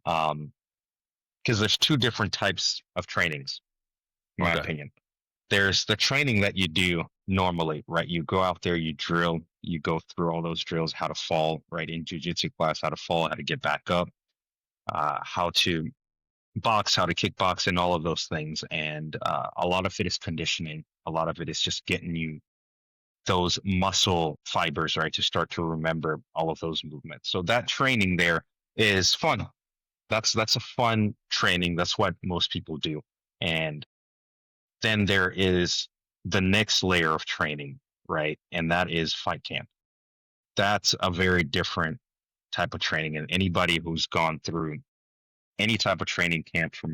Because there's two different types of trainings, in my Okay. opinion. There's the training that you do normally, right? You go out there, you drill, you go through all those drills, how to fall, right? In jujitsu class, how to fall, how to get back up, how to box, how to kickbox, and all of those things. And a lot of it is conditioning. A lot of it is just getting you those muscle fibers, right, to start to remember all of those movements. So that training there is fun. That's a fun training. That's what most people do. And then there is the next layer of training, right? And that is fight camp. That's a very different type of training. And anybody who's gone through any type of training camp for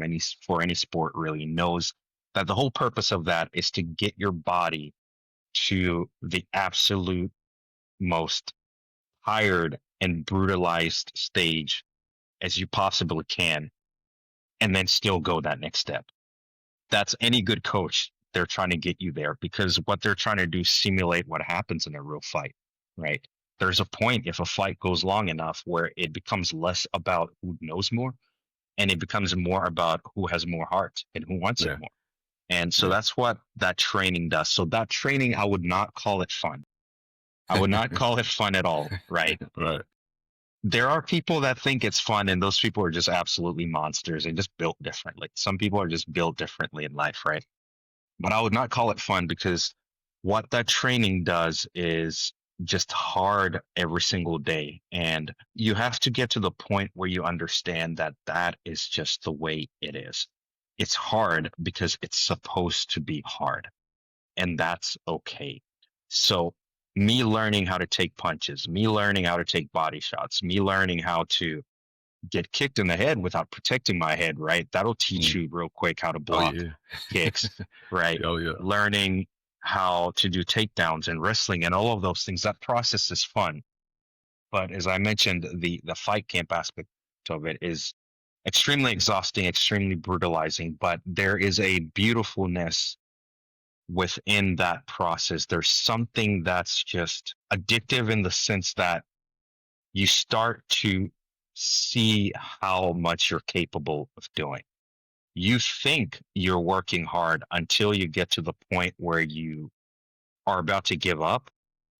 any sport really knows that the whole purpose of that is to get your body to the absolute most tired and brutalized stage as you possibly can, and then still go that next step. That's any good coach. They're trying to get you there because what they're trying to do is simulate what happens in a real fight, right? There's a point if a fight goes long enough where it becomes less about who knows more and it becomes more about who has more heart and who wants it Yeah. more. And so Yeah. that's what that training does. So that training, I would not call it fun. I would not call it fun at all, right? Right. There are people that think it's fun, and those people are just absolutely monsters and just built differently. Some people are just built differently in life, right? But I would not call it fun because what that training does is just hard every single day. And you have to get to the point where you understand that that is just the way it is. It's hard because it's supposed to be hard, and that's okay. So, me learning how to take punches, me learning how to take body shots, me learning how to get kicked in the head without protecting my head, right? That'll teach Mm. you real quick how to Oh block yeah. kicks, right? Oh yeah. Learning how to do takedowns and wrestling and all of those things. That process is fun. But as I mentioned, the fight camp aspect of it is extremely exhausting, extremely brutalizing, but there is a beautifulness within that process. There's something that's just addictive in the sense that you start to see how much you're capable of doing. You think you're working hard until you get to the point where you are about to give up.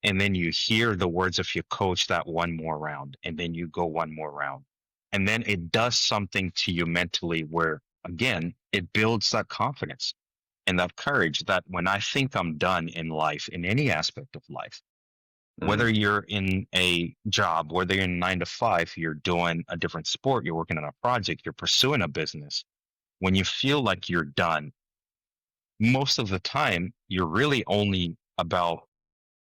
And then you hear the words of your coach that one more round, and then you go one more round. And then it does something to you mentally where, again, it builds that confidence and that courage that when I think I'm done in life, in any aspect of life, whether Mm. you're in a job, whether you're in 9 to 5, you're doing a different sport, you're working on a project, you're pursuing a business, when you feel like you're done, most of the time, you're really only about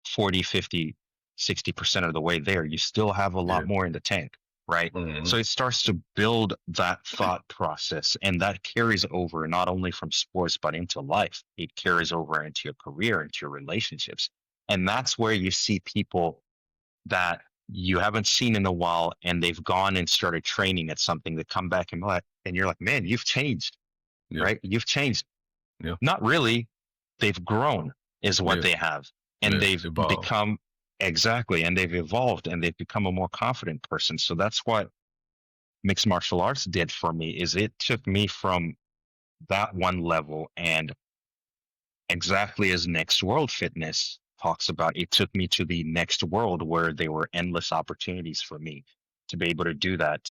40, 50, 60% of the way there. You still have a lot Yeah. more in the tank, right? Hmm. So it starts to build that thought process, and that carries over not only from sports, but into life. It carries over into your career, into your relationships. And that's where you see people that you haven't seen in a while and they've gone and started training at something that come back and you're like, man, you've changed, Yeah. right? You've changed. Yeah. Not really. They've grown is what Yeah. they have. And Yeah. they've Evolve. become exactly, and they've evolved and they've become a more confident person. So that's what mixed martial arts did for me is it took me from that one level and exactly as Next World Fitness talks about, it took me to the next world where there were endless opportunities for me to be able to do that